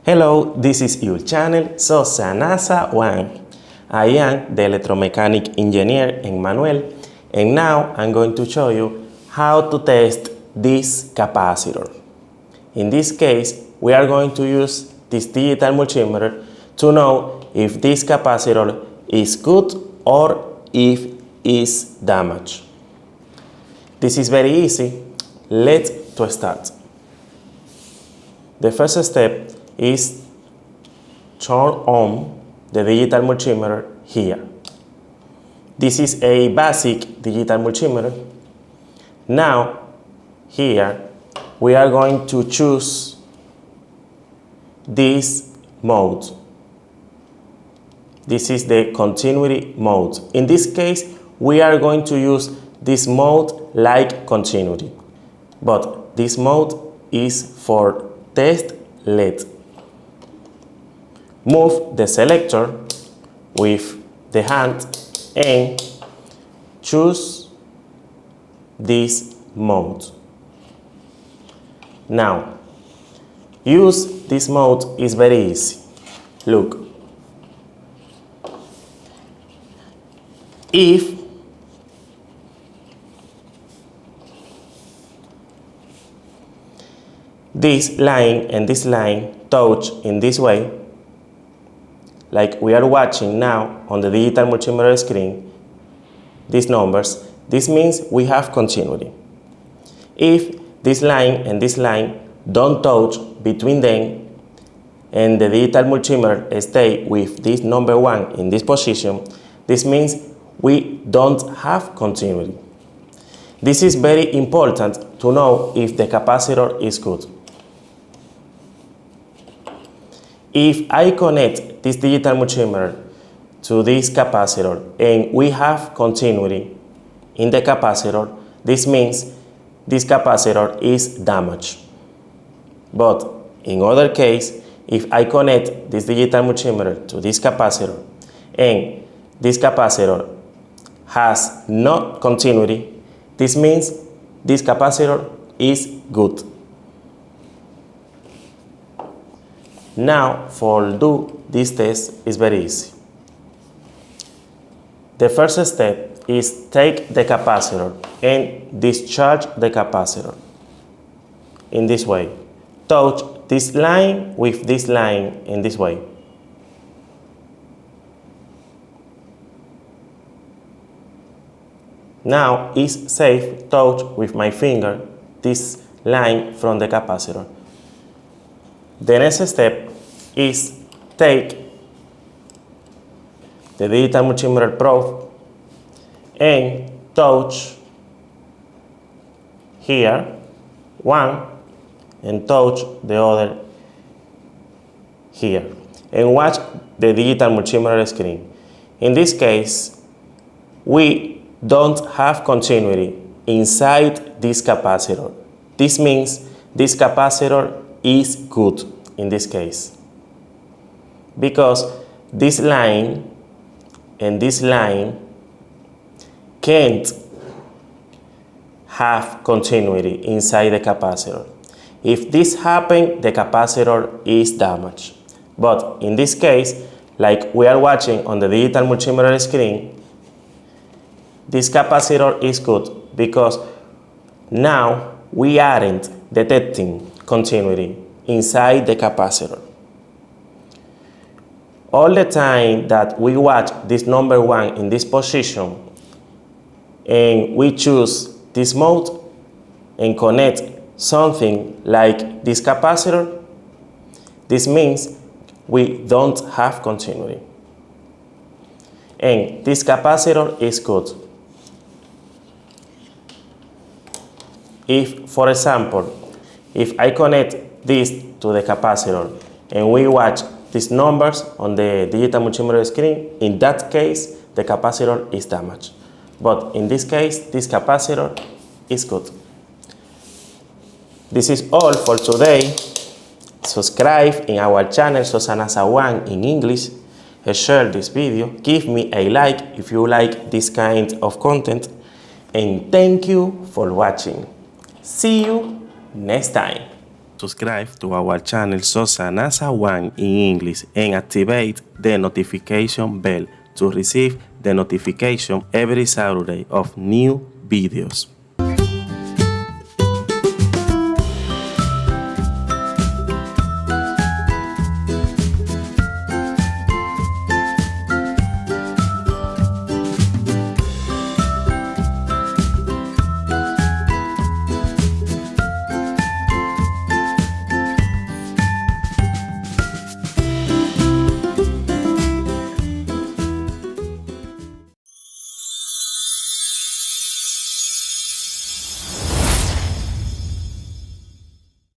Hello, this is your channel, Sosanasa One. I am the electromechanic engineer Emmanuel, and now I'm going to show you how to test this capacitor. In this case, we are going to use this digital multimeter to know if this capacitor is good or if it is damaged. This is very easy. Let's start. The first step is turn on the digital multimeter here. This is a basic digital multimeter. Now, here, we are going to choose this mode. This is the continuity mode. In this case, we are going to use this mode like continuity. But this mode is for test LED. Move the selector with the hand and choose this mode. Now, use this mode is very easy. Look. If this line and this line touch in this way, like we are watching now on the digital multimeter screen, these numbers, this means we have continuity. If this line and this line don't touch between them and the digital multimeter stay with this number 1 in this position, this means we don't have continuity. This is very important to know if the capacitor is good. If I connect this digital multimeter to this capacitor and we have continuity in the capacitor, this means this capacitor is damaged. But in other case, if I connect this digital multimeter to this capacitor and this capacitor has no continuity, this means this capacitor is good. Now, for do this test is very easy. The first step is take the capacitor and discharge the capacitor in this way. Touch this line with this line in this way. Now it's safe touch with my finger this line from the capacitor. The next step is take the digital multimeter probe and touch here one and touch the other here and watch the digital multimeter screen. In this case, we don't have continuity inside this capacitor. This means this capacitor is good in this case, because this line and this line can't have continuity inside the capacitor. If this happens, the capacitor is damaged. But in this case, like we are watching on the digital multimeter screen, this capacitor is good because now we aren't detecting continuity inside the capacitor. All the time that we watch this number 1 in this position and we choose this mode and connect something like this capacitor, this means we don't have continuity. And this capacitor is good. If, for example, if I connect this to the capacitor and we watch these numbers on the digital multimeter screen, in that case, the capacitor is damaged. But in this case, this capacitor is good. This is all for today. Subscribe in our channel, Sosanasa One in English. Share this video. Give me a like if you like this kind of content. And thank you for watching. See you next time. Subscribe to our channel SOSA NASA 1 in English and activate the notification bell to receive the notification every Saturday of new videos.